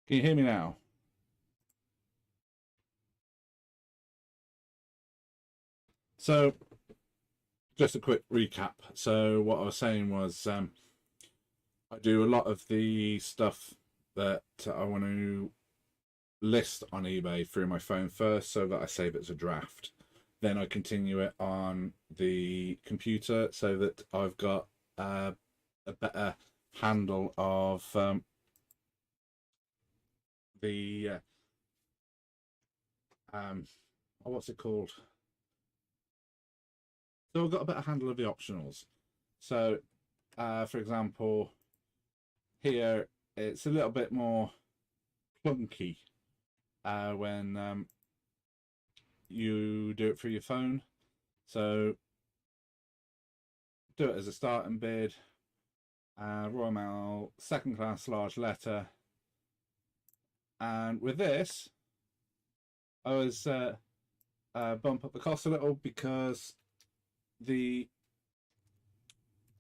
Can you hear me now? So, just a quick recap. So, what I was saying was, I do a lot of the stuff that I want to list on eBay through my phone first, so that I save it as a draft. Then I continue it on the computer, so that I've got a better handle of the what's it called? So I've got a better handle of the optionals. So, for example, here it's a little bit more clunky when you do it through your phone. So do it as a starting bid. Royal Mail, second class, large letter. And with this, I was bump up the cost a little because the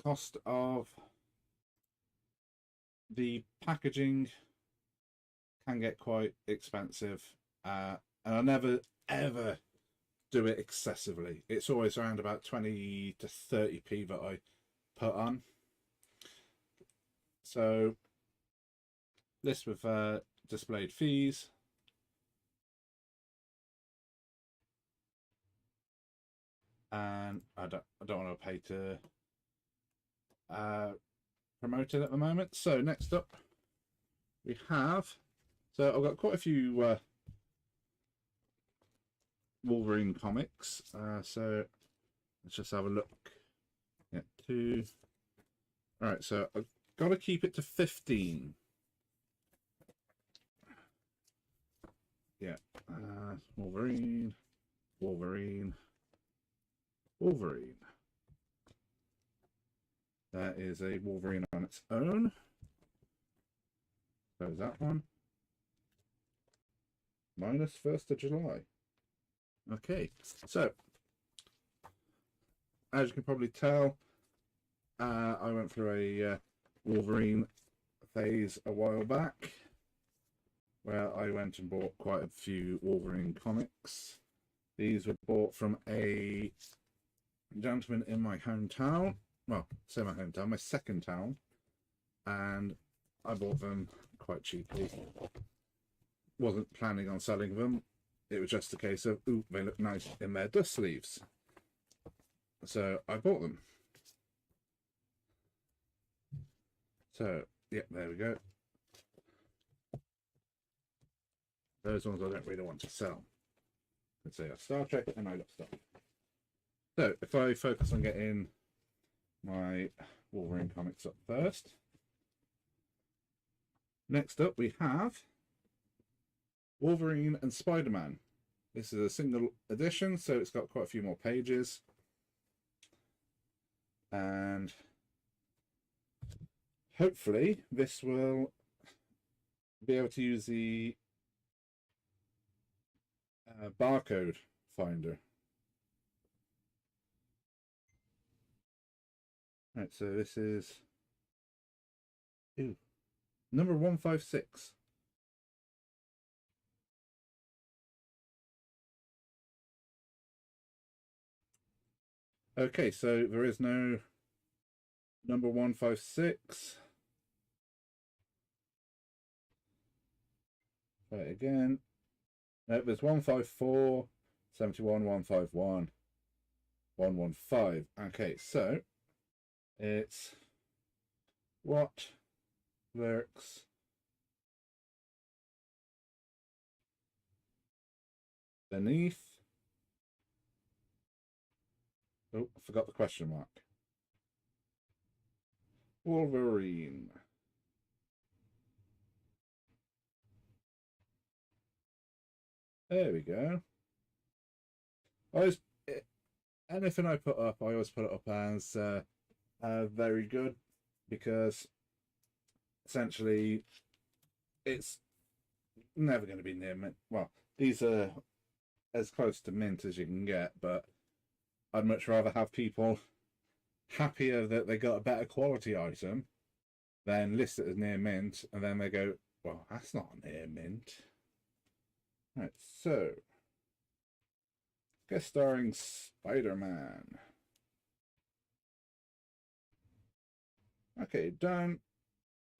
cost of the packaging can get quite expensive, and I never ever do it excessively. It's always around about 20 to 30p that I put on. So list with displayed fees. And I don't want to pay to promote it at the moment. So next up we have, so I've got quite a few Wolverine comics. So let's just have a look. Yeah, two. All right, so I've got to keep it to 15. Yeah, Wolverine. That is a Wolverine on its own. So that one. Minus 1st of July. Okay, so as you can probably tell, I went through a Wolverine phase a while back, where I went and bought quite a few Wolverine comics. These were bought from a gentleman in my hometown. Well, say my hometown, my second town, and I bought them quite cheaply. Wasn't planning on selling them. It was just a case of, ooh, they look nice in their dust sleeves. So I bought them. So, yeah, there we go. Those ones I don't really want to sell. Let's say Star Trek and I love stuff. So, if I focus on getting my Wolverine comics up first. Next up, we have Wolverine and Spider-Man. This is a single edition, so it's got quite a few more pages. And hopefully this will be able to use the barcode finder. Right, so this is number 156. Okay, so there is no number 156. Try it again. No, there's 154, 71, 151, 115. Okay, so it's what lurks beneath. Oh, I forgot the question mark. Wolverine. There we go. Anything I put up, I always put it up as very good, because essentially it's never going to be near mint. Well, these are as close to mint as you can get, but I'd much rather have people happier that they got a better quality item than list it as near mint, and then they go, Well, that's not an air mint. Right, so guest starring Spider-Man. Okay, done.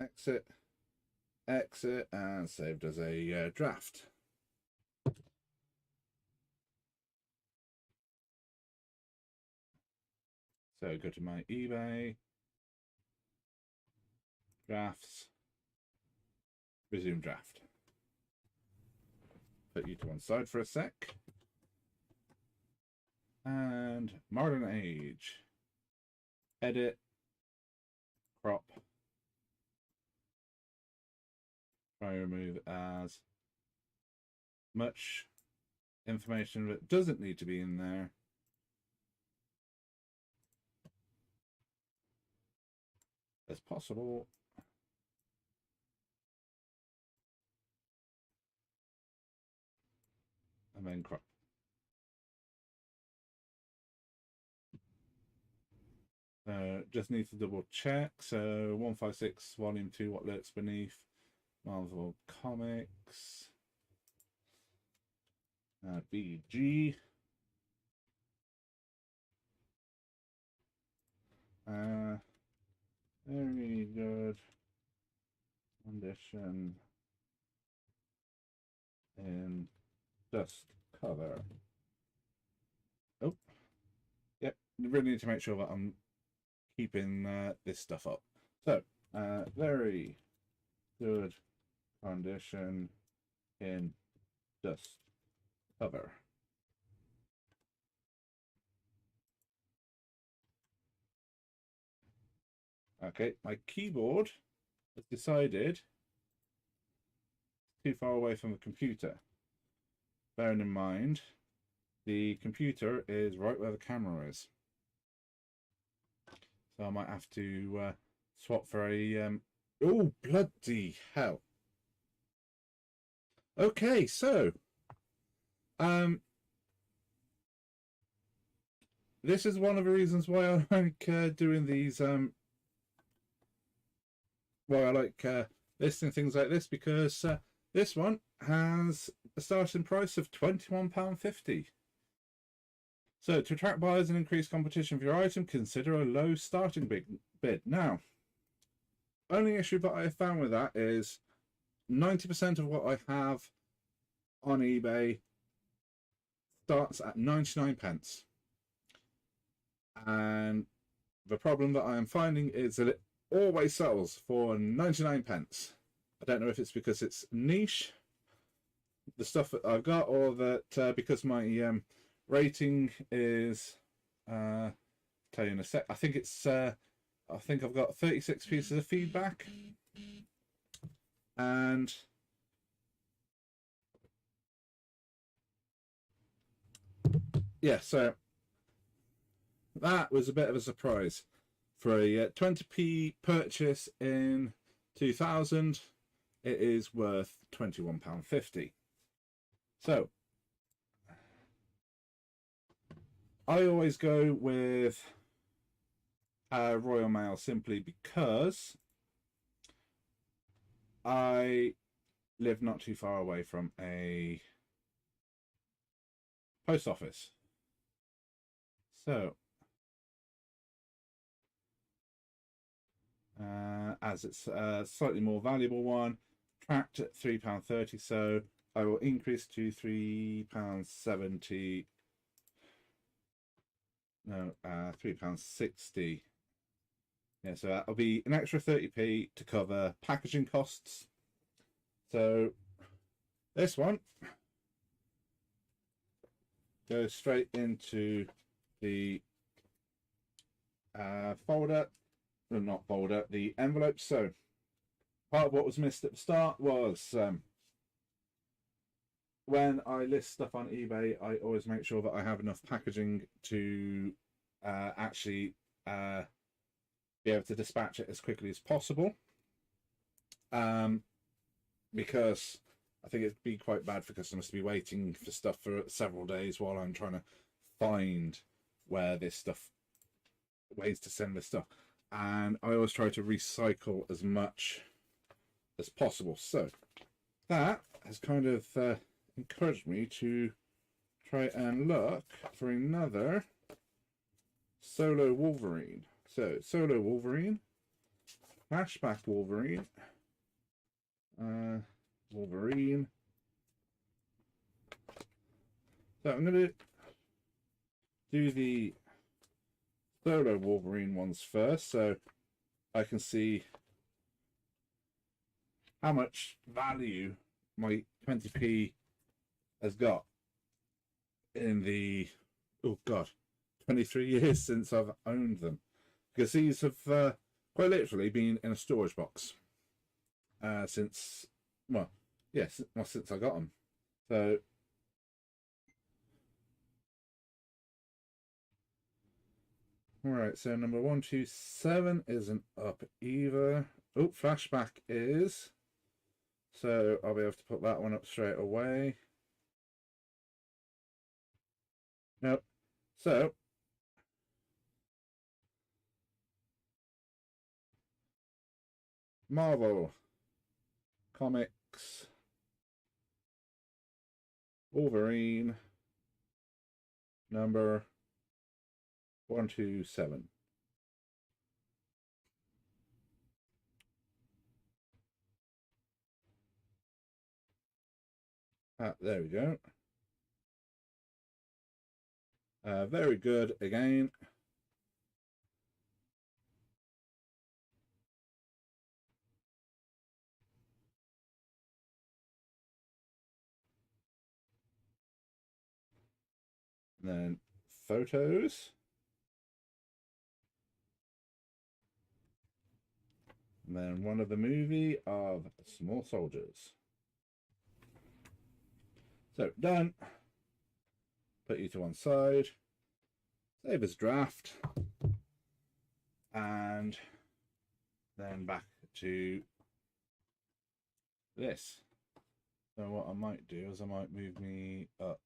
Exit, exit, and saved as a draft. So go to my eBay, drafts, resume draft. Put you to one side for a sec. And modern age. Edit, crop. Try and remove as much information that doesn't need to be in there as possible. And then crop. Just need to double check. So 156 volume 2, what lurks beneath. Marvel Comics. BG. Very good condition in dust cover. Oh, yep. You really need to make sure that I'm keeping this stuff up. So, very good condition in dust cover. Okay, my keyboard has decided too far away from the computer. Bearing in mind, the computer is right where the camera is. So I might have to swap for a... Oh, bloody hell. Okay, so... this is one of the reasons why I like doing these... why I like listing things like this, because this one has a starting price of £21.50. So to attract buyers and increase competition for your item, consider a low starting bid. Now, only issue that I have found with that is 90% of what I have on eBay starts at 99 pence. And the problem that I am finding is that it always sells for 99 pence. I don't know if it's because it's niche, the stuff that I've got, or that because my rating is tell you in a sec. I think it's I think I've got 36 pieces of feedback, and yeah, so that was a bit of a surprise for a 20p purchase in 2000. It is worth £21.50. So I always go with Royal Mail simply because I live not too far away from a post office. So as it's a slightly more valuable one, tracked at £3.30, so I will increase to £3.70. No, £3.60. Yeah, so that'll be an extra 30p to cover packaging costs. So this one goes straight into the folder. Well, not folder, the envelope. So part of what was missed at the start was when I list stuff on eBay, I always make sure that I have enough packaging to actually be able to dispatch it as quickly as possible. Because I think it'd be quite bad for customers to be waiting for stuff for several days while I'm trying to find where this stuff, ways to send this stuff. And I always try to recycle as much as possible. So that has kind of encouraged me to try and look for another Solo Wolverine. So Solo Wolverine, Flashback Wolverine, Wolverine. So I'm going to do the Solo Wolverine ones first, so I can see how much value my 20p has got in the, oh god, 23 years since I've owned them. Because these have quite literally been in a storage box since, well, yes, since I got them. So alright, so number 127 isn't up either. Oh, Flashback is. So I'll be able to put that one up straight away. Nope. So Marvel Comics Wolverine number 127. There we go. Very good again. And then photos. And then one of the movie of Small Soldiers. So done. Put you to one side. Save as draft. And then back to this. So what I might do is I might move me up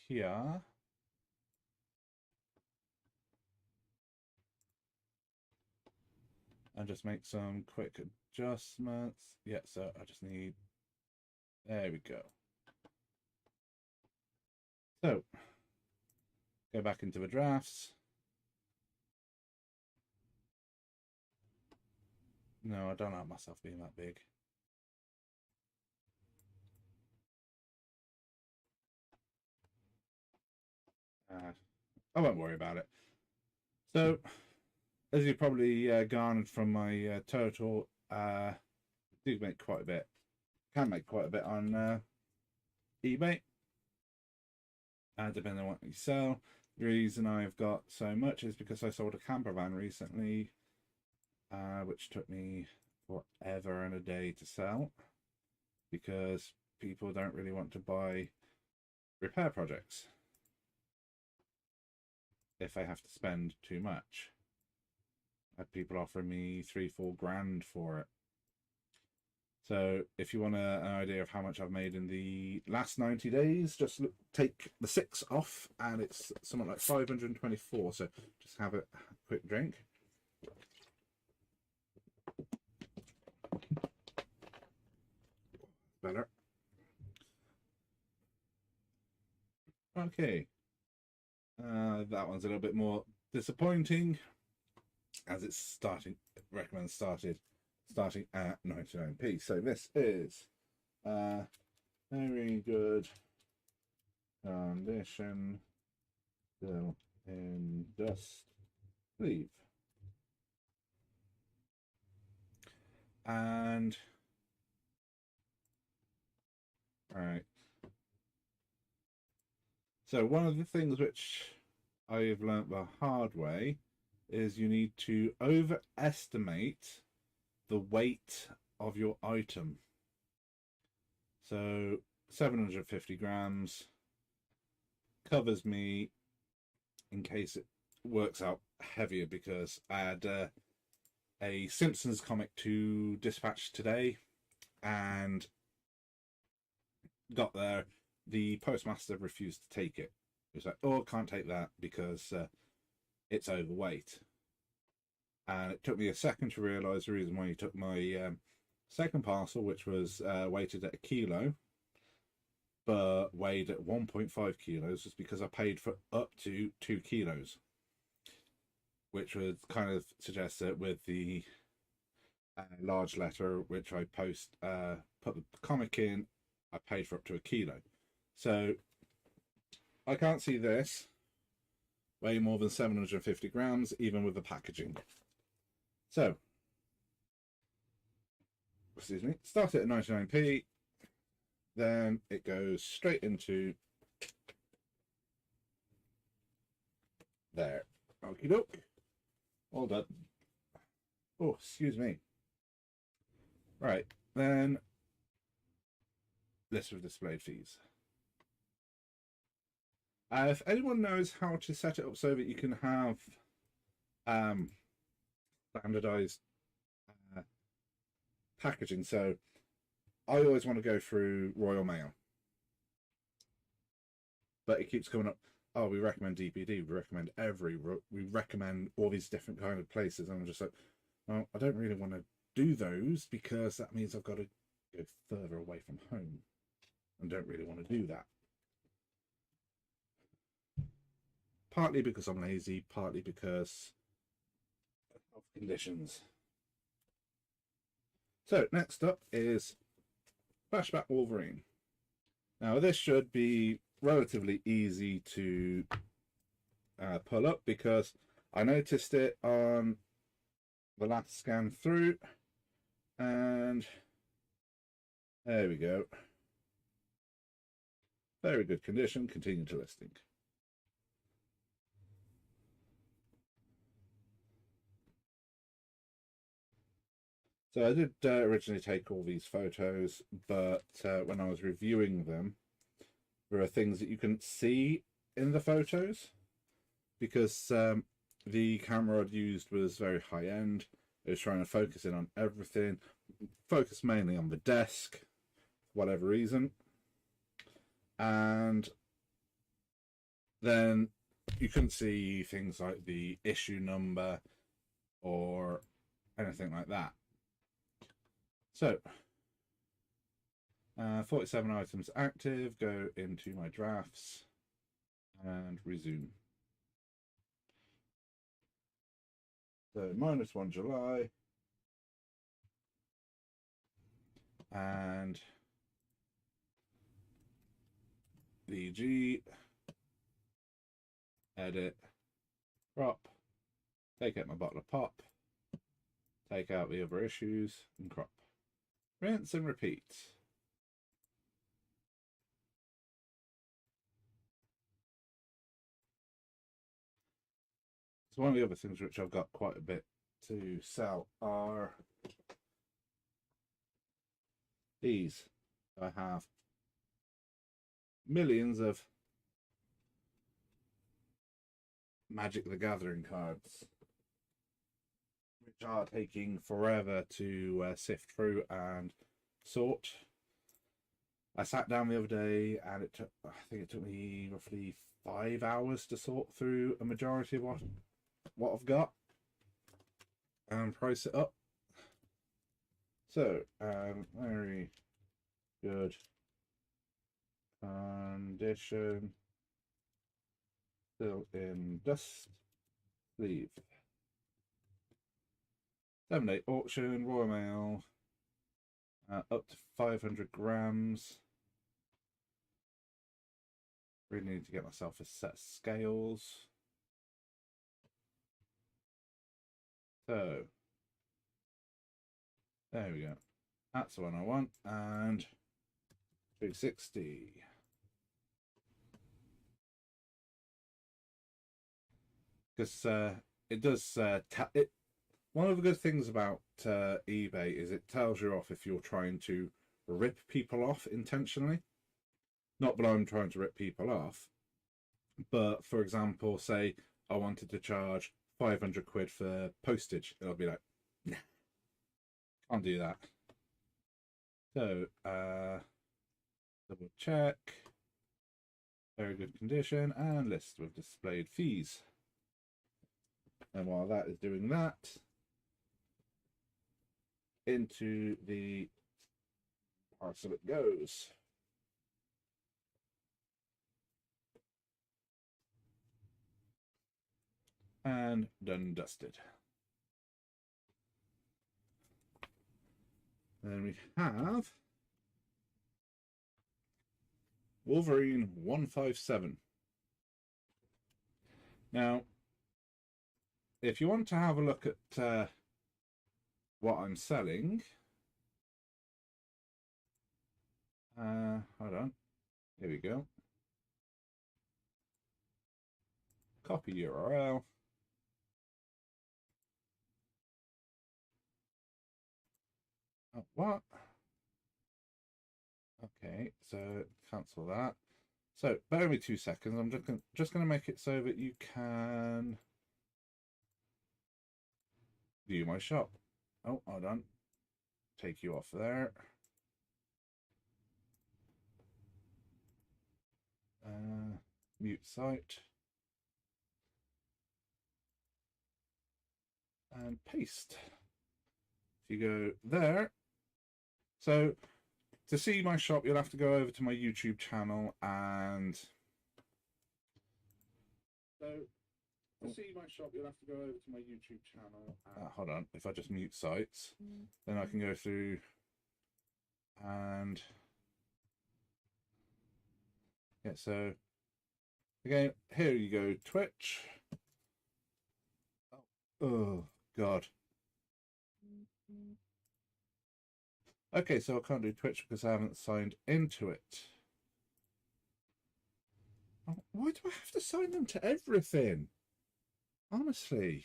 here. And just make some quick adjustments. Yeah, so I just need, there we go. So, go back into the drafts. No, I don't like myself being that big. I won't worry about it. So, as you probably garnered from my total, do make quite a bit. Can make quite a bit on eBay. Depending on what you sell. The reason I've got so much is because I sold a camper van recently, which took me forever and a day to sell because people don't really want to buy repair projects if they have to spend too much. I had people offering me $3-4 grand for it. So if you want an idea of how much I've made in the last 90 days, just take the 6 off and it's something like 524. So just have a quick drink. Better. Okay. That one's a little bit more disappointing as it's starting, recommend starting at 99p. So this is very good condition, still in dust sleeve. And all right. So one of the things which I've learnt the hard way is you need to overestimate the weight of your item. So 750 grams covers me in case it works out heavier, because I had a Simpsons comic to dispatch today and got there. The postmaster refused to take it. He was like, oh, I can't take that because it's overweight. And it took me a second to realise the reason why he took my Second parcel, which was weighted at 1 kilo, but weighed at 1.5 kilos, was because I paid for up to 2 kilos, which would kind of suggest that with the large letter, which I put the comic in, I paid for up to 1 kilo. So I can't see this weigh more than 750 grams, even with the packaging. So, excuse me, start it at 99p, then it goes straight into there. Okie doke. All done. Oh, excuse me. Right, then list of displayed fees. If anyone knows how to set it up so that you can have standardized packaging, so I always want to go through Royal Mail, but it keeps coming up. Oh, we recommend DPD. We recommend all these different kind of places. And I'm just like, well, I don't really want to do those because that means I've got to go further away from home, and don't really want to do that. Partly because I'm lazy, partly because of conditions. So next up is Flashback Wolverine. Now this should be relatively easy to pull up because I noticed it on the last scan through, and there we go. Very good condition. Continue to listing. So I did originally take all these photos, but when I was reviewing them, there are things that you couldn't see in the photos because the camera I'd used was very high end. It was trying to focus in on everything, focus mainly on the desk, for whatever reason. And then you couldn't see things like the issue number or anything like that. So 47 items active, go into my drafts and resume. So -1 July and VG, edit, crop, take out my bottle of pop, take out the other issues and crop. Rinse and repeat. So one of the other things which I've got quite a bit to sell are these. I have millions of Magic the Gathering cards, which are taking forever to sift through and sort. I sat down the other day and I think it took me roughly 5 hours to sort through a majority of what I've got and price it up. So, very good condition, still in dust sleeve. 7-day auction, Royal Mail, up to 500 grams. Really need to get myself a set of scales. So, there we go. That's the one I want. And 260. Because it does one of the good things about eBay is it tells you off if you're trying to rip people off intentionally. Not that I'm trying to rip people off, but for example, say I wanted to charge 500 quid for postage, it'll be like, nah, can't do that. So, double check, very good condition, and list with displayed fees. And while that is doing that, into the parcel it goes. And done dusted. Then we have Wolverine 157. Now, if you want to have a look at what I'm selling, hold on, here we go. Copy URL. Oh, what? Okay, so cancel that. So bear with me 2 seconds. I'm just going to make it so that you can view my shop. Oh, hold on. Take you off there. Mute site. And paste. If you go there. So to see my shop, you'll have to go over to my YouTube channel and to see my shop, you'll have to go over to my YouTube channel. Hold on, if I just mute sites, then I can go through and yeah. So again, here you go, Twitch. Oh God. Okay, so I can't do Twitch because I haven't signed into it. Why do I have to sign into everything? Honestly.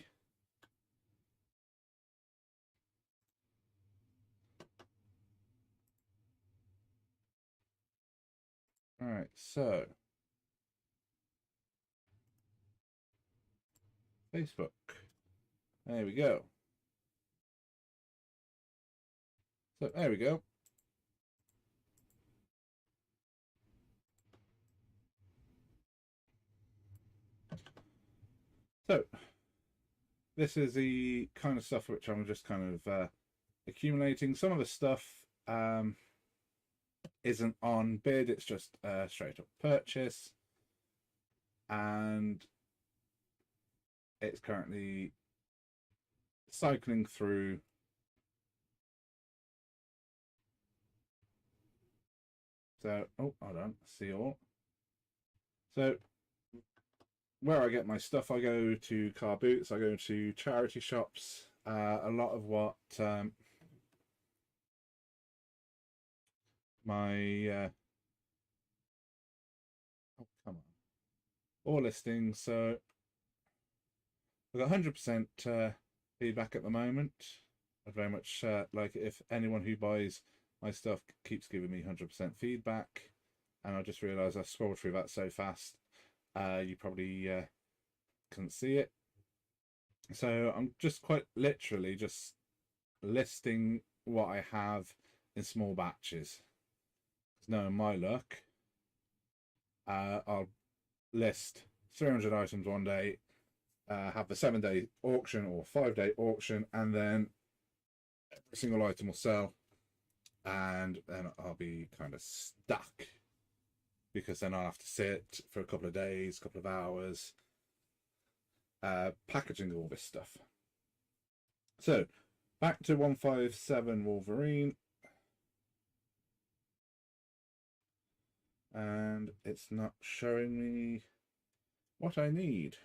All right, so Facebook. There we go. So there we go. So this is the kind of stuff which I'm just kind of accumulating. Some of the stuff isn't on bid, it's just straight up purchase, and it's currently cycling through. So, oh, hold on, see all. So where I get my stuff, I go to car boots, I go to charity shops. A lot of what my oh, come on, all listings. So I've got 100% feedback at the moment. I'd very much like it if anyone who buys my stuff keeps giving me 100% feedback. And I just realised I scrolled through that so fast, you probably couldn't see it. So I'm just quite literally just listing what I have in small batches. Knowing my luck, I'll list 300 items one day, have the 7-day auction or 5-day auction, and then every single item will sell, and then I'll be kind of stuck because then I'll have to sit for a couple of days, couple of hours, packaging all this stuff. So back to 157 Wolverine, and it's not showing me what I need.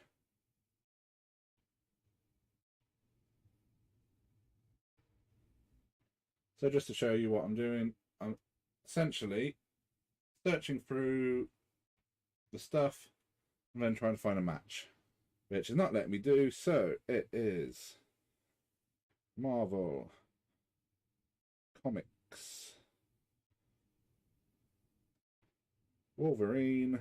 So just to show you what I'm doing, I'm essentially searching through the stuff and then trying to find a match, which is not letting me do. So it is Marvel Comics Wolverine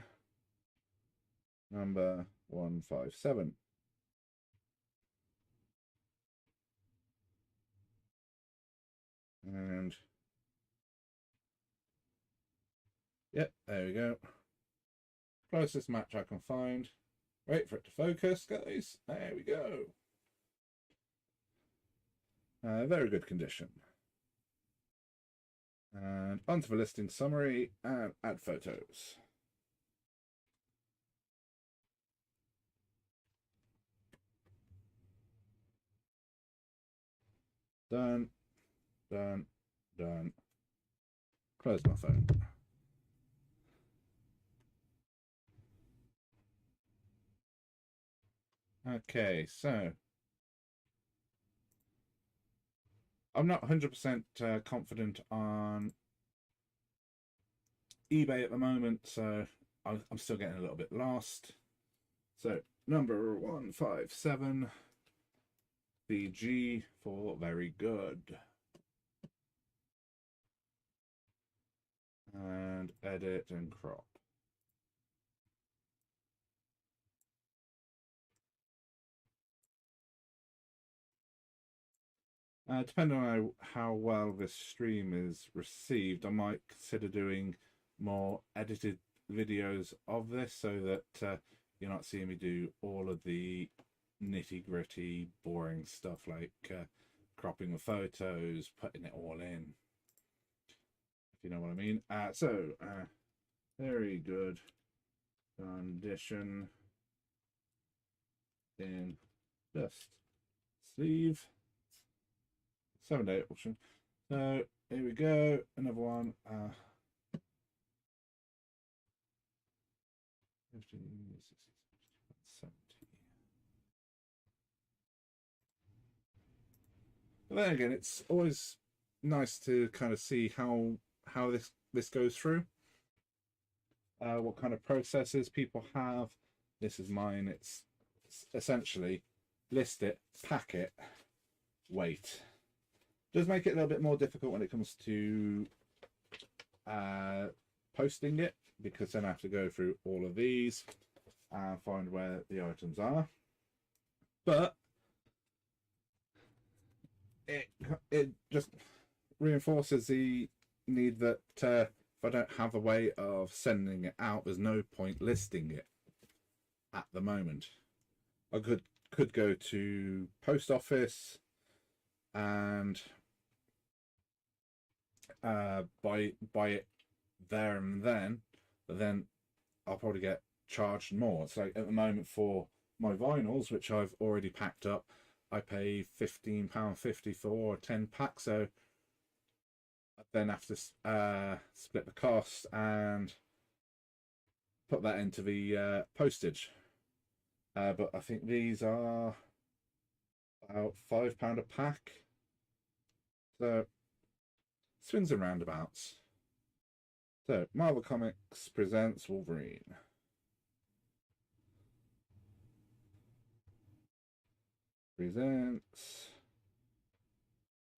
number 157. And yep, there we go. Closest match I can find. Wait for it to focus, guys. There we go. Very good condition. And onto the listing summary and add photos. Done, done, done. Close my phone. Okay, so I'm not 100% confident on eBay at the moment, so I'm still getting a little bit lost. So number 157, BG for very good. And edit and crop. Depending on how well this stream is received, I might consider doing more edited videos of this so that you're not seeing me do all of the nitty-gritty, boring stuff like cropping the photos, putting it all in, if you know what I mean. Very good condition in dust sleeve. 7-day auction. So here we go, another one. 50, 60, 70. But then again, it's always nice to kind of see how this goes through. What kind of processes people have. This is mine. It's essentially list it, pack it, wait. Does make it a little bit more difficult when it comes to posting it, because then I have to go through all of these and find where the items are. But it just reinforces the need that if I don't have a way of sending it out, there's no point listing it at the moment. I could go to post office and buy it there and then, but then I'll probably get charged more. So at the moment for my vinyls, which I've already packed up, I pay £15.50 for 10 packs. So I then have to split the cost and put that into the postage. But I think these are about £5 a pack. So swings and roundabouts. So Marvel Comics presents Wolverine. Presents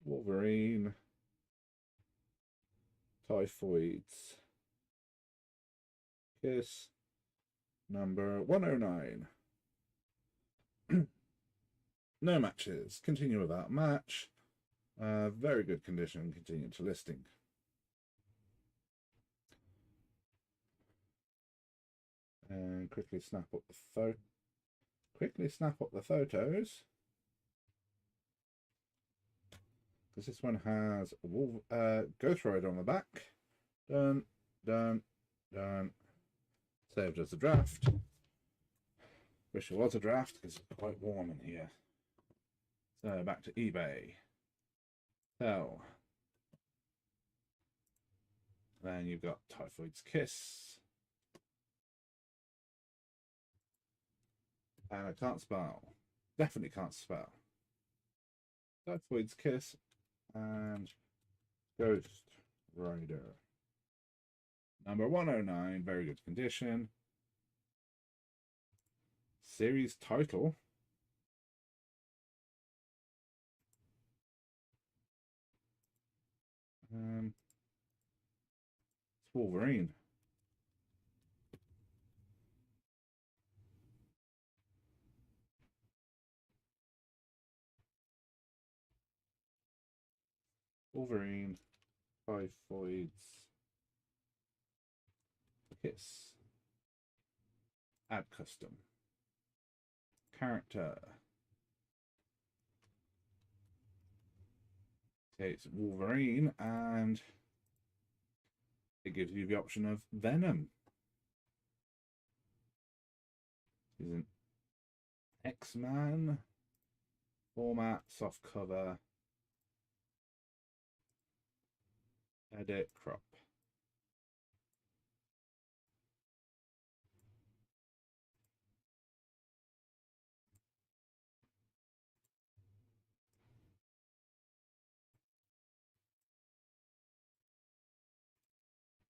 Wolverine Typhoid's Kiss number 109. No matches. Continue without match. Very good condition. Continue to listing. And quickly snap up the photos. Because this one has Ghost Rider on the back. Done, done, done. Saved as a draft. Wish it was a draft because it's quite warm in here. So back to eBay. Sell. Then you've got Typhoid's Kiss. And I can't spell. Definitely can't spell. Typhoid's Kiss and Ghost Rider. Number 109, very good condition. Series title. It's Wolverine. Wolverine, Typhoid's Kiss. Add custom. Character. Okay, it's Wolverine, and it gives you the option of Venom. He's an X-Man format, soft cover, edit, crop.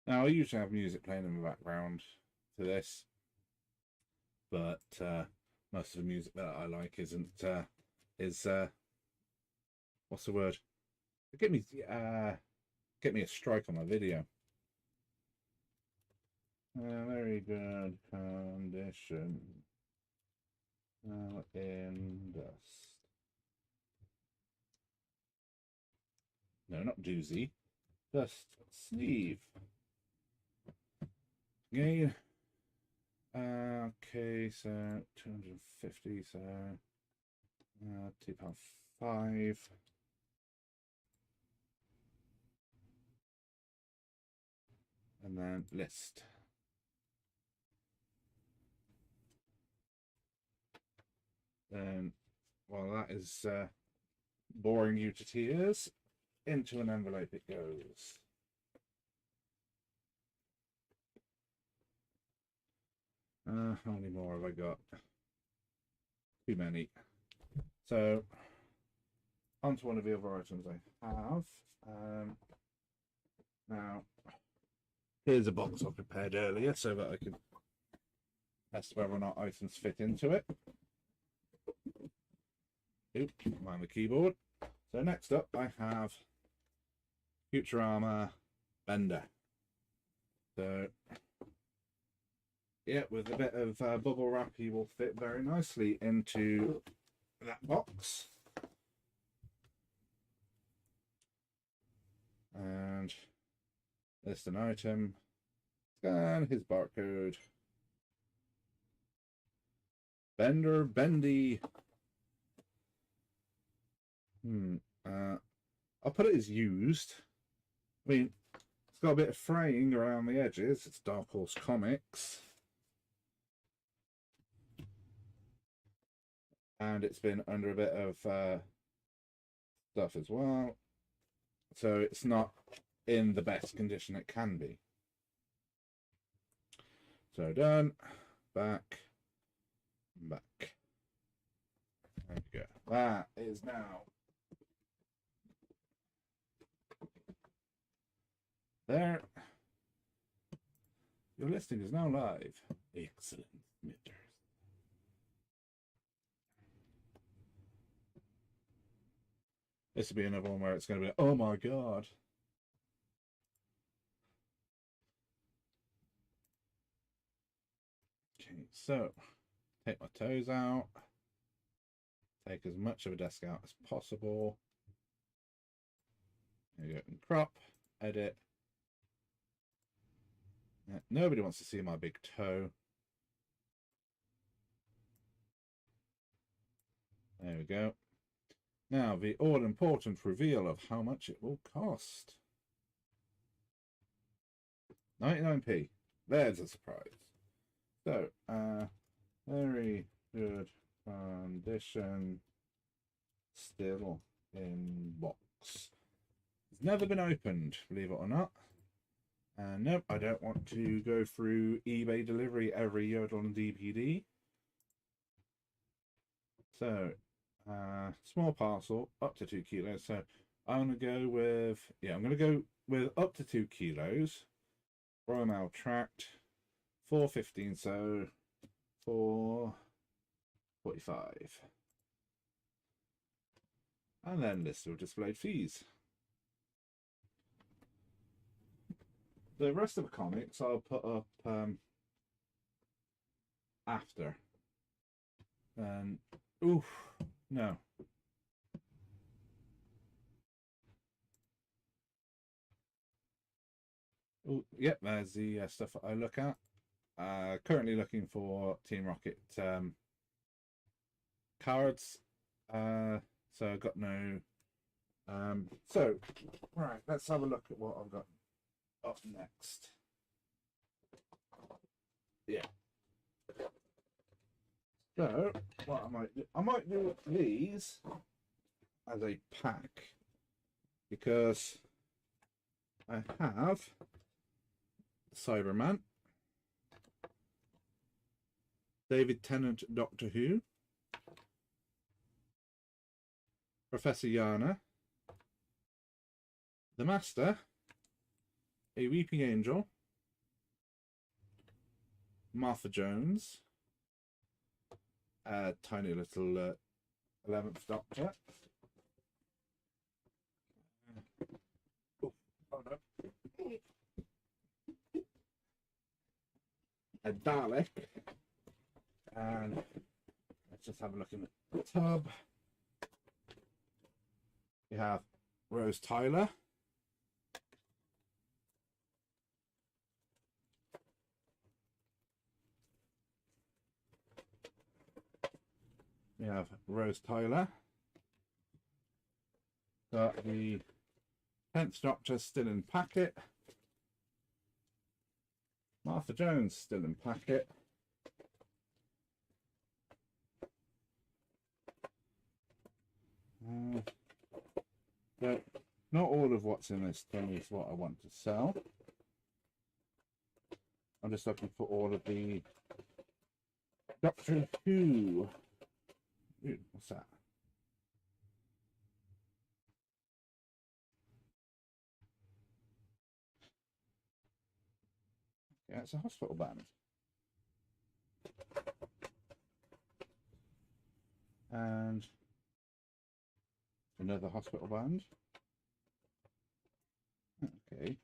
Now I usually have music playing in the background to this, but most of the music that I like isn't is what's the word? Get me a strike on my video. Very good condition. In dust. No, not doozy. Dust sleeve. Again. Okay, so 250, so £2.5. And then list. Then, while that is boring you to tears, into an envelope it goes. How many more have I got? Too many. So, onto one of the other items I have. Now, here's a box I prepared earlier so that I can test whether or not items fit into it. Oop, mind the keyboard. So next up I have Futurama Bender. So yeah, with a bit of bubble wrap, he will fit very nicely into that box. And list an item, scan his barcode. Bender Bendy. I'll put it as used. I mean, it's got a bit of fraying around the edges. It's Dark Horse Comics. And it's been under a bit of stuff as well. So it's not in the best condition it can be. So done. Back. Back. There we go. That is now there. Your listing is now live. Excellent, Smithers. This will be another one where it's going to be, oh my god. Okay, so take my toes out. Take as much of a desk out as possible. There you go. And crop, edit. Nobody wants to see my big toe. There we go. Now, the all-important reveal of how much it will cost. 99p. There's a surprise. So, very good condition. Still in box. It's never been opened, believe it or not. Nope, I don't want to go through eBay delivery every Yodel and DPD. So, small parcel, up to 2 kilos. So I'm going to go with, I'm going to go with up to 2 kilos. Royal Mail tracked, 4.15, so 4.45. And then list of displayed fees. The rest of the comics I'll put up after. And oof, no. Oh, yep, there's the stuff that I look at. Currently looking for Team Rocket cards. So I've got no. So, right, let's have a look at what I've got up next. Yeah. So what I might do these as a pack, because I have Cyberman, David Tennant Doctor Who, Professor Yana, the Master, a Weeping Angel, Martha Jones, a tiny little 11th Doctor. Oh no. A Dalek. And let's just have a look in the tub. We have Rose Tyler. We have Rose Tyler. Got the 10th Doctor still in packet. Martha Jones still in packet. But not all of what's in this thing is what I want to sell. I'm just looking for all of the Doctor Who. Ooh, what's that? Yeah, it's a hospital band. And another hospital band. Okay.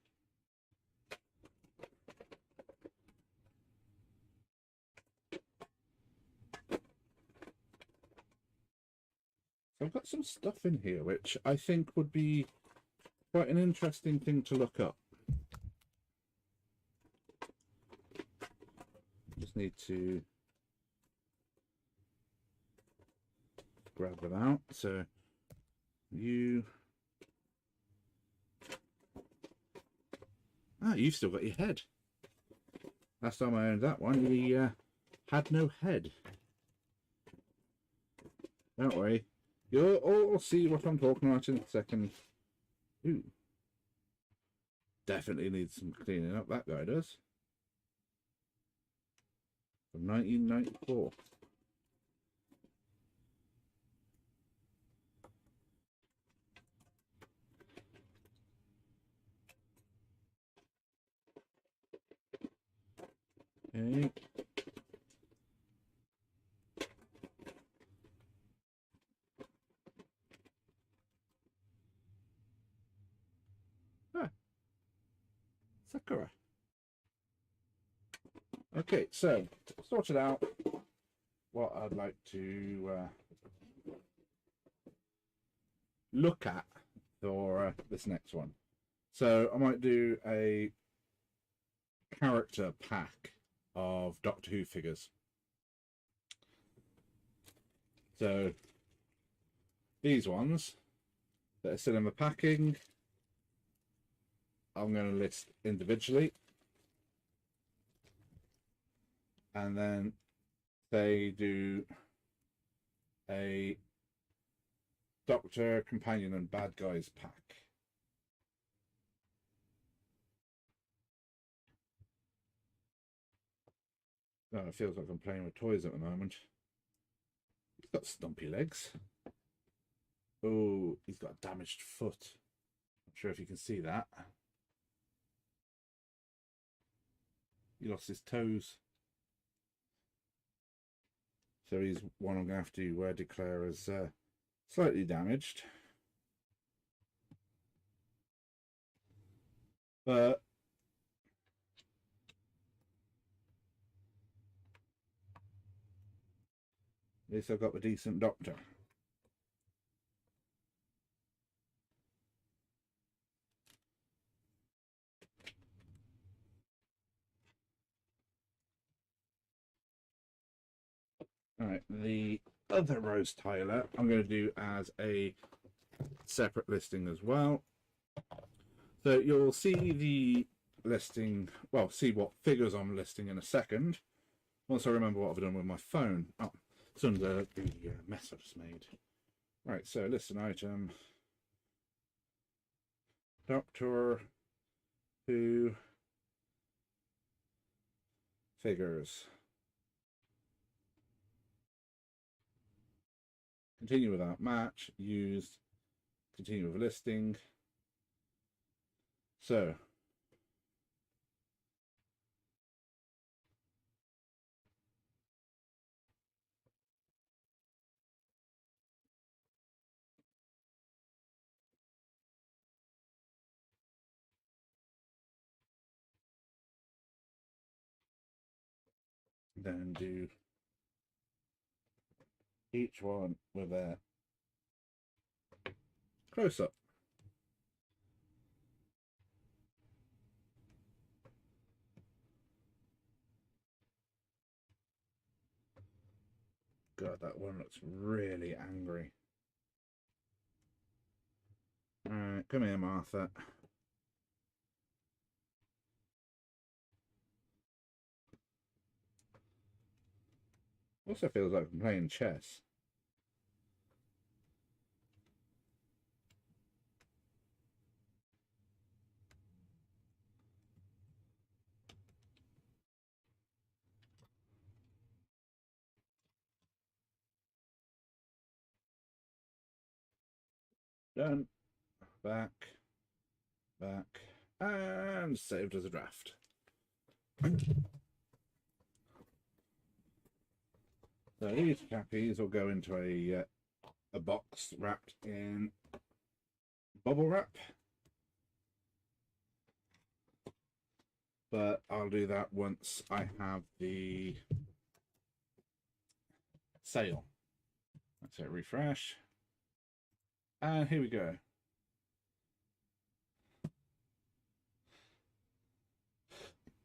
So I've got some stuff in here which I think would be quite an interesting thing to look up. Just need to grab them out. So you've still got your head. Last time I owned that one, we had no head. Don't worry, you'll all see what I'm talking about in a second. Ooh, definitely needs some cleaning up. That guy does. From 1994. Okay. Sakura. Okay, so sorted out what I'd like to look at for this next one. So I might do a character pack of Doctor Who figures. So these ones that are still in the packing, I'm going to list individually, and then they do a Doctor, Companion and Bad Guys pack. Oh, it feels like I'm playing with toys at the moment. He's got stumpy legs. Oh, he's got a damaged foot. Not sure if you can see that. He lost his toes. So he's one I'm going to have to declare as slightly damaged. But at least I've got the decent Doctor. Alright, the other Rose Tyler I'm going to do as a separate listing as well. So you'll see the listing, well, see what figures I'm listing in a second. Once I remember what I've done with my phone. Oh, it's under the mess I just made. Right, so list an item. Doctor Who figures. Continue without match. Used. Continue with listing. So then do each one with a close up. God, that one looks really angry. Alright, come here, Martha. Also feels like I'm playing chess. Done. Back. And saved as a draft. So these cappies will go into a box wrapped in bubble wrap. But I'll do that once I have the sale. Let's hit refresh. And here we go.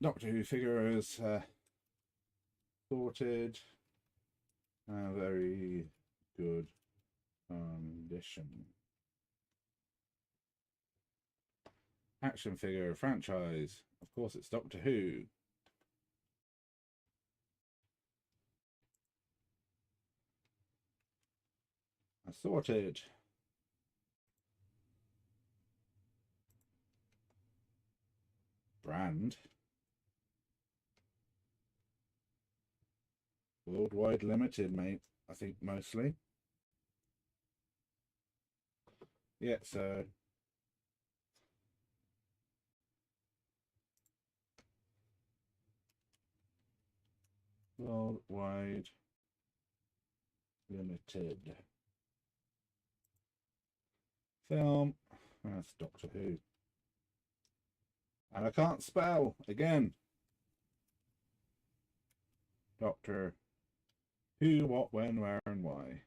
Doctor Who figures sorted. Very good condition. Action figure franchise. Of course, it's Doctor Who. Assorted. Brand. Worldwide limited, mate. I think mostly. Yeah, so worldwide limited. Film. That's Doctor Who. And I can't spell again. Doctor Who, what, when, where, and why.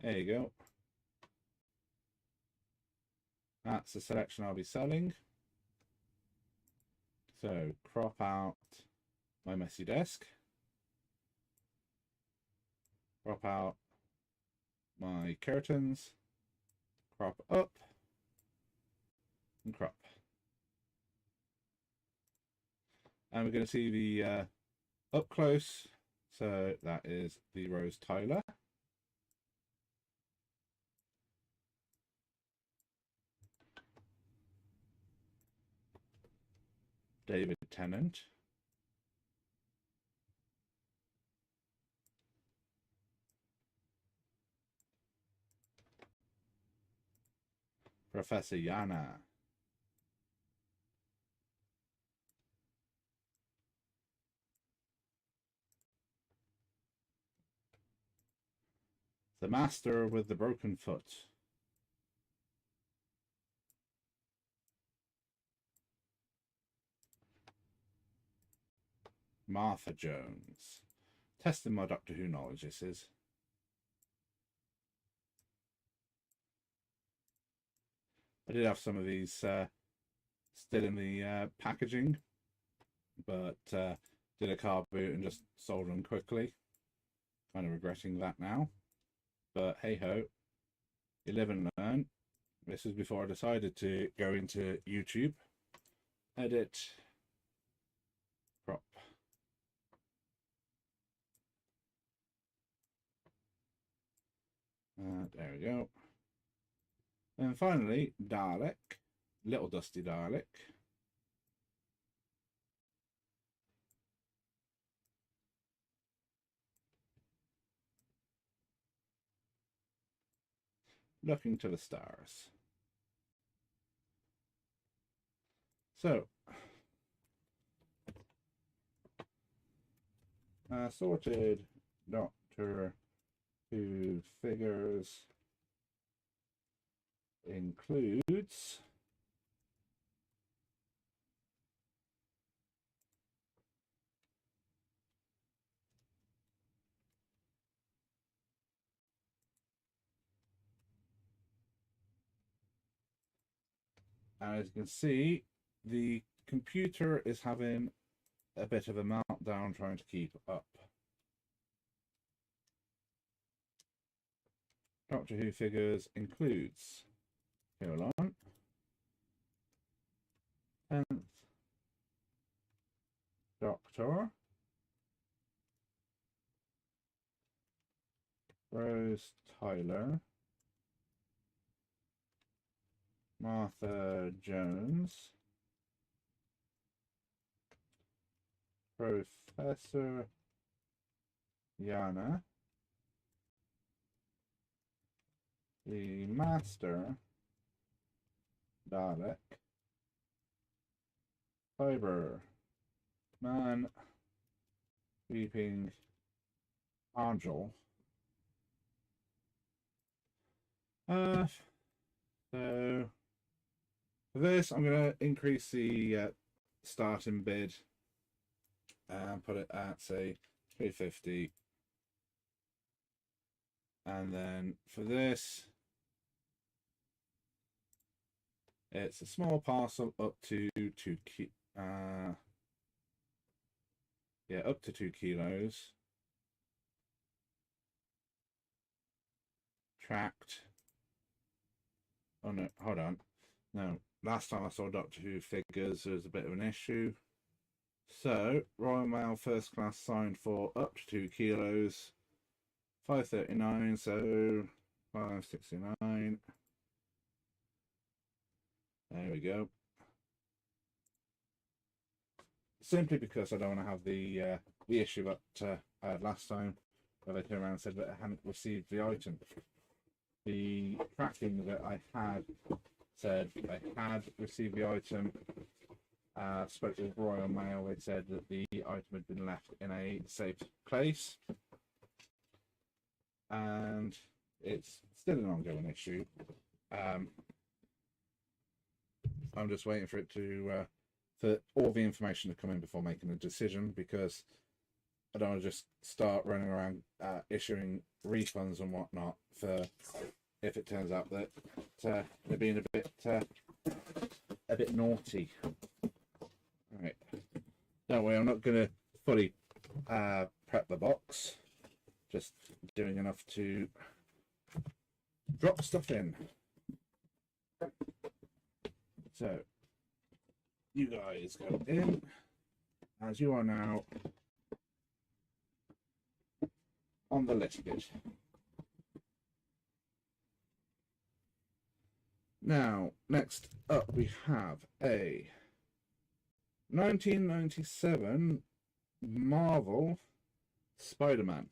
There you go. That's the selection I'll be selling. So crop out my messy desk. Crop out my curtains. Crop up. And crop. And we're going to see the up close. So that is the Rose Tyler. David Tennant. Professor Yana. The Master with the Broken Foot. Martha Jones. Testing my Doctor Who knowledge, this is. I did have some of these still in the packaging, but did a car boot and just sold them quickly. Kind of regretting that now, but hey ho. You live and learn. This was before I decided to go into YouTube. Edit. Crop. There we go. And finally, Dalek. Little Dusty Dalek. Looking to the stars. So, sorted Doctor Who figures includes as you can see, the computer is having a bit of a meltdown trying to keep up. Doctor Who figures includes hold on, 10th Doctor, Rose Tyler, Martha Jones, Professor Yana, the Master Dalek, Cyber Man, Weeping Angel. So for this, I'm going to increase the starting bid and put it at, say, 350. And then for this, it's a small parcel up to 2 up to 2 kilos. Tracked. Oh no, hold on. No, last time I saw Doctor Who figures, there was a bit of an issue. So, Royal Mail First Class signed for up to 2 kilos. 539, so 569. There we go. Simply because I don't want to have the issue that I had last time, where they turned around and said that I hadn't received the item. The tracking that I had said I had received the item. Spoke with Royal Mail. They said that the item had been left in a safe place, and it's still an ongoing issue. I'm just waiting for it to for all the information to come in before making a decision, because I don't want to just start running around issuing refunds and whatnot for if it turns out that they're being a bit naughty. Right. Don't worry, I'm not going to fully prep the box. Just doing enough to drop stuff in. So, you guys go in, as you are now on the listed. Now, next up we have a 1997 Marvel Spider-Man.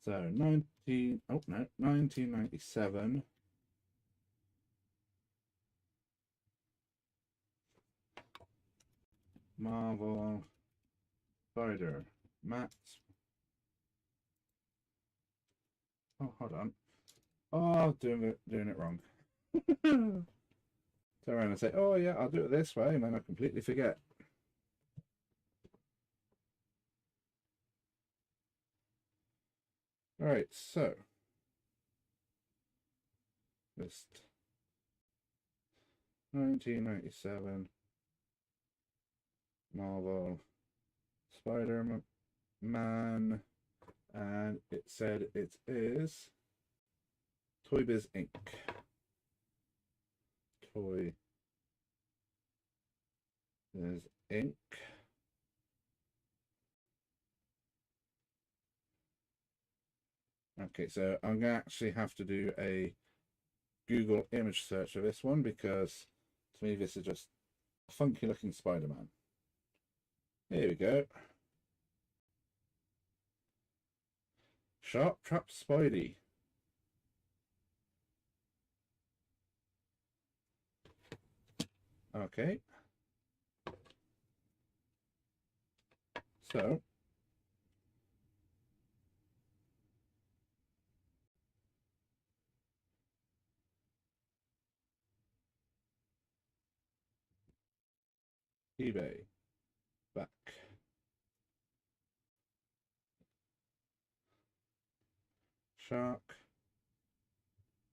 So 1997 Marvel Spider-Man. Oh, hold on. Oh, doing it wrong. Turn around and say, oh yeah, I'll do it this way, and then I completely forget. All right, so list 1997 Marvel Spider-Man, and it said it is Toy Biz Inc. Toy Biz Inc. Okay, so I'm going to actually have to do a Google image search of this one because to me this is just a funky looking Spider-Man. Here we go. Sharp Trap Spidey. Okay. So eBay back. Shark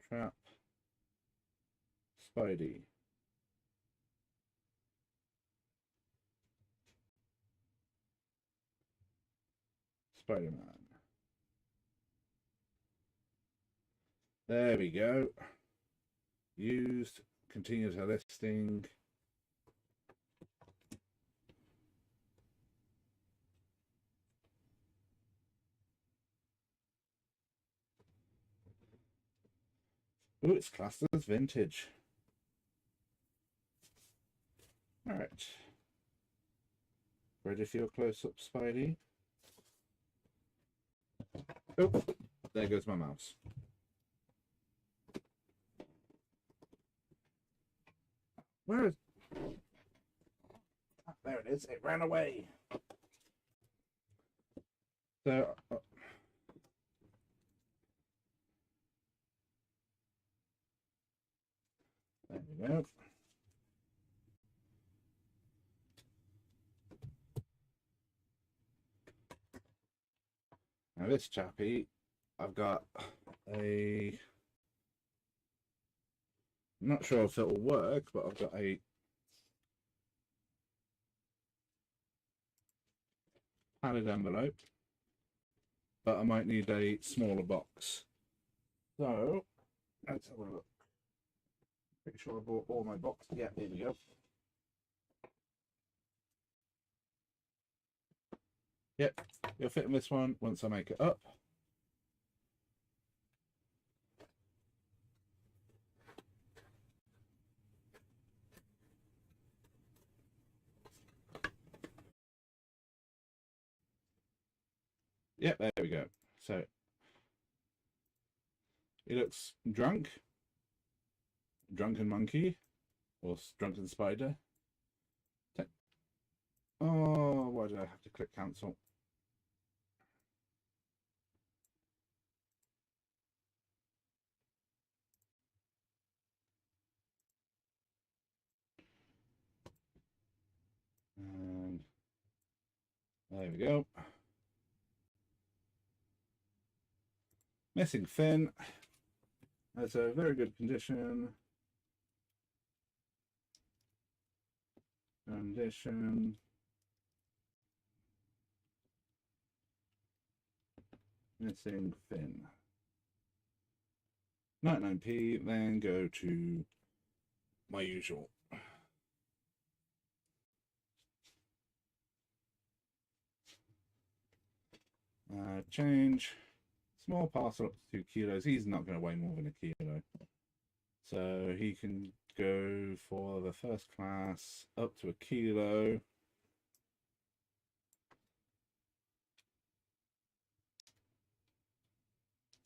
Trap Spidey. Spider-Man. There we go. Used. Continue to listing. Oh, it's classed as vintage. All right. Ready for your close-up, Spidey? Oh, there goes my mouse. Where is... Ah, there it is. It ran away. So... there we go. Now this chappy, I've got a... I'm not sure if it'll work, but I've got a padded envelope, but I might need a smaller box. So let's have a look. Pretty sure I bought all my boxes. Yeah, here we go. Yep, you'll fit in this one once I make it up. Yep, there we go. So he looks drunk, drunken monkey, or drunken spider. Oh, why did I have to click cancel? And there we go. Missing fin. That's a very good condition. Condition. Missing fin. 99p, then go to my usual. Change. Small parcel up to 2 kilos. He's not going to weigh more than a kilo. So he can go for the first class up to a kilo.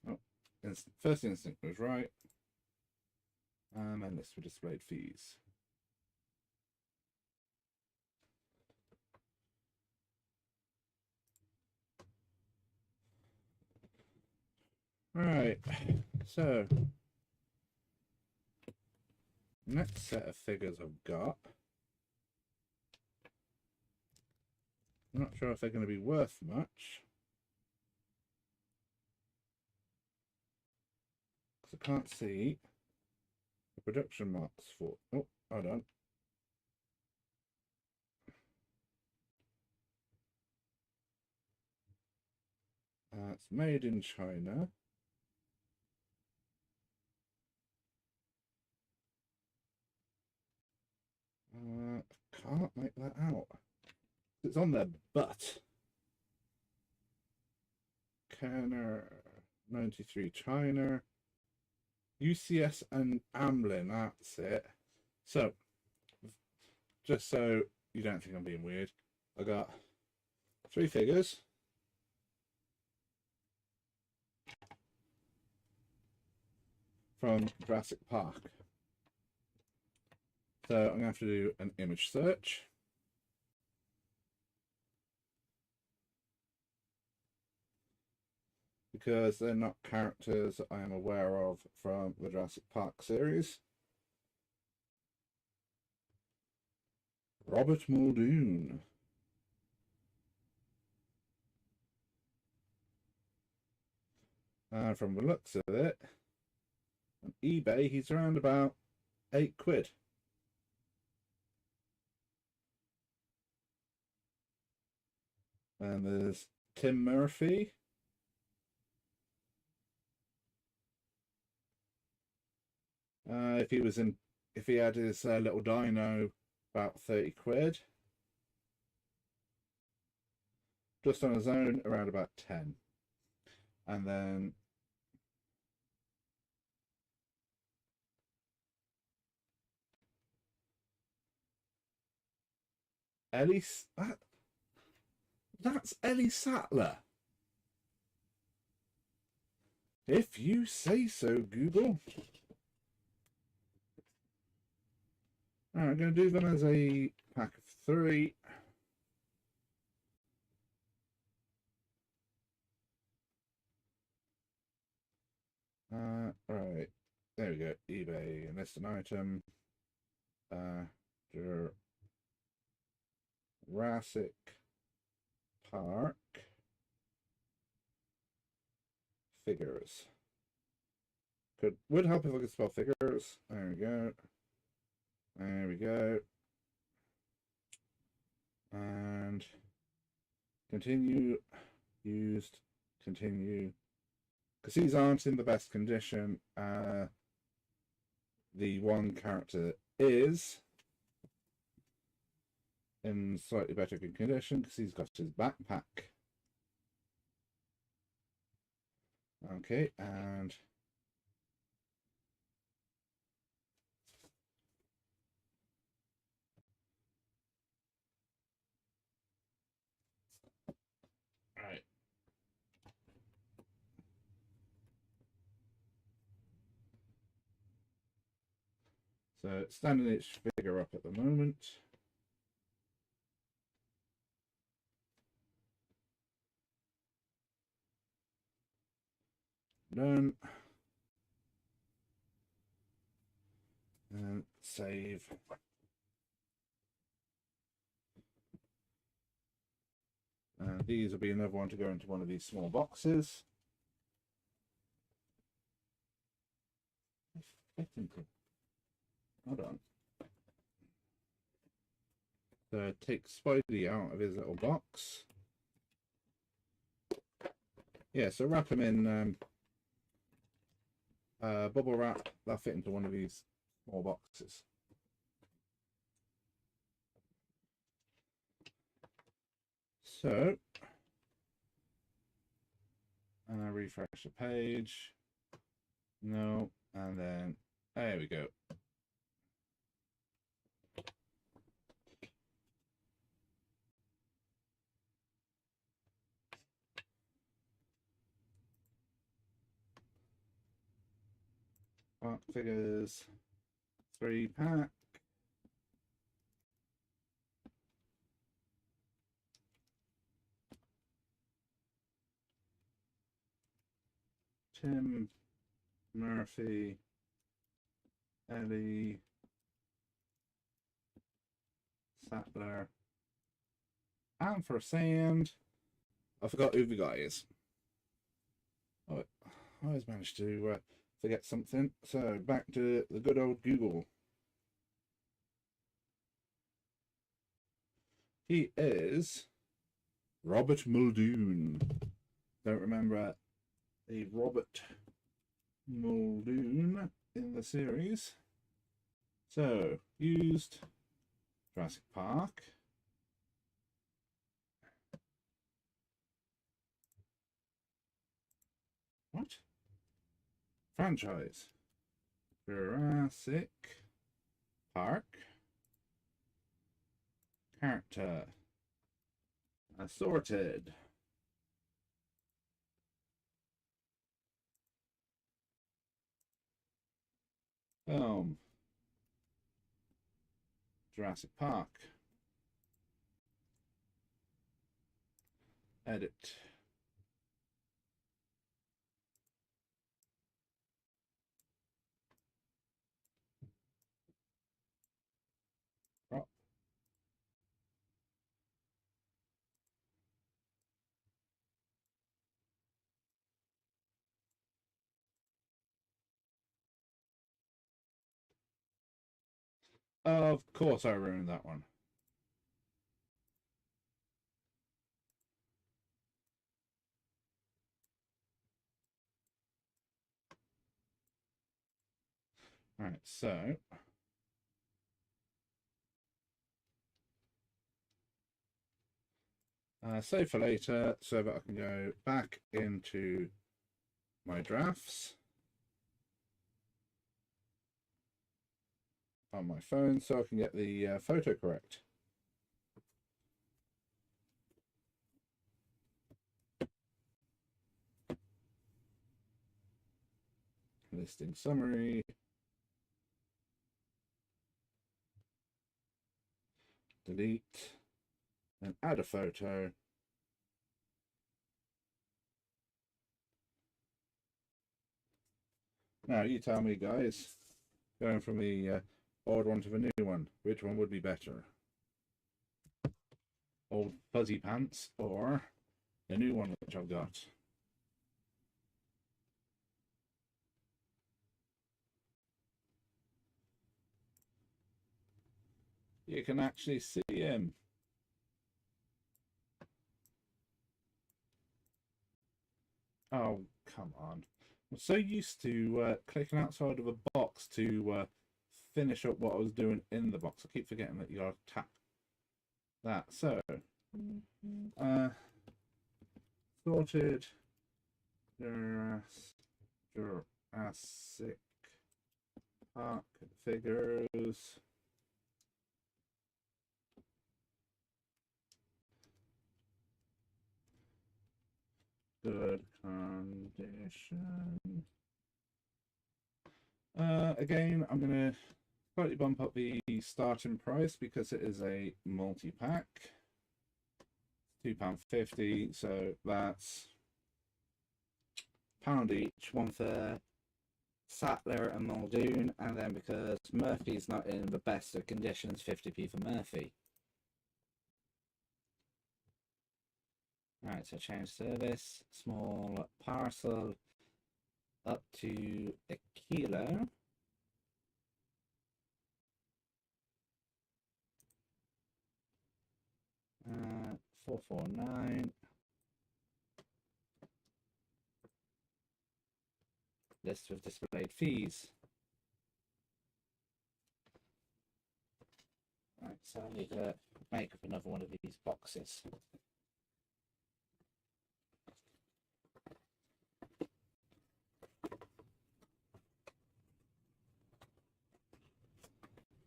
Oh, first instinct was right. And then list for displayed fees. Right, so next set of figures I've got. I'm not sure if they're going to be worth much. Because I can't see the production marks for... Oh, hold on. That's made in China. Can't make that out. It's on their butt. Kenner 93 China. UCS and Amblin, that's it. So, just so you don't think I'm being weird, I got 3 figures. From Jurassic Park. So I'm going to have to do an image search. Because they're not characters I am aware of from the Jurassic Park series. Robert Muldoon. From the looks of it, on eBay he's around about £8. And there's Tim Murphy. If he had his little dino, about £30. Just on his own, around about 10. And then Ellie, that's Ellie Sattler. If you say so, Google. Alright, I'm going to do them as a pack of 3. Right, there we go. eBay, and list an item. Jurassic Park figures. Would help if I could spell figures. There we go. There we go. And continue. Used. Continue. Because these aren't in the best condition. The one character is in slightly better condition because he's got his backpack. Okay, and right. So standing each figure up at the moment. Done. And save. And these will be another one to go into one of these small boxes. Hold on. So take Spidey out of his little box. Yeah, so wrap him in bubble wrap. That'll fit into one of these small boxes. So, and I refresh the page. No, and then there we go. Park figures 3-pack. Tim Murphy, Ellie Sattler, and for sand, I forgot who the guy is. Oh, I always managed to forget something. So back to the good old Google. He is Robert Muldoon. don't remember a Robert Muldoon in the series. So, used Jurassic Park. What? Franchise. Jurassic Park. Character. Assorted. Film. Jurassic Park. Edit. Crop. Of course I ruined that one. Alright, so save for later so that I can go back into my drafts on my phone so I can get the photo correct. Listing summary. Delete. And add a photo. Now you tell me, guys, going from the old one to the new one, which one would be better? Old Fuzzy Pants or the new one which I've got? You can actually see him. Oh, come on. I'm so used to clicking outside of a box to finish up what I was doing in the box. I keep forgetting that you gotta tap that. So, sorted Jurassic Park figures. Good condition. Again, I'm going to slightly bump up the starting price because it is a multi-pack. £2.50, so that's £1 each, one for Sattler and Muldoon, and then because Murphy's not in the best of conditions, 50p for Murphy. Right, so change service, small parcel up to a kilo. $449. List of displayed fees. Right, so I need to make up another one of these boxes.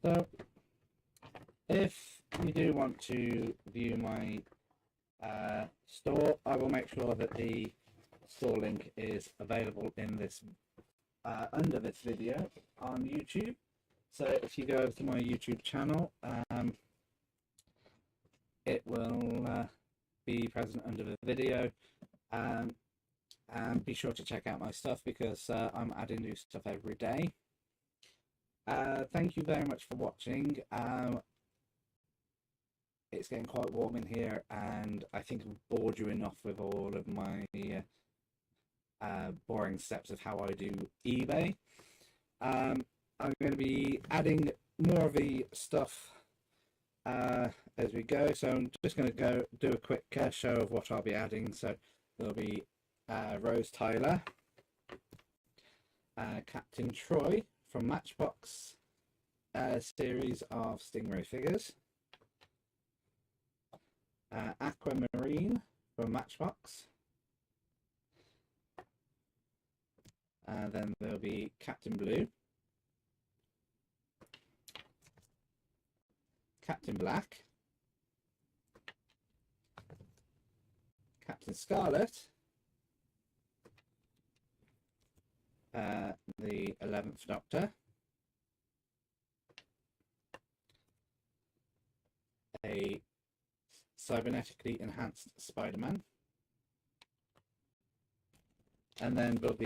So, if you do want to view my store, I will make sure that the store link is available in this under this video on YouTube. So if you go over to my YouTube channel, it will be present under the video, and be sure to check out my stuff because I'm adding new stuff every day. Thank you very much for watching. It's getting quite warm in here, and I think I've bored you enough with all of my boring steps of how I do eBay. I'm going to be adding more of the stuff as we go, so I'm just going to go do a quick show of what I'll be adding. So there'll be Rose Tyler, Captain Troy from Matchbox, series of Stingray figures, Aquamarine from Matchbox, then there'll be Captain Blue, Captain Black, Captain Scarlet, the 11th Doctor, a cybernetically enhanced Spider-Man, and then there'll be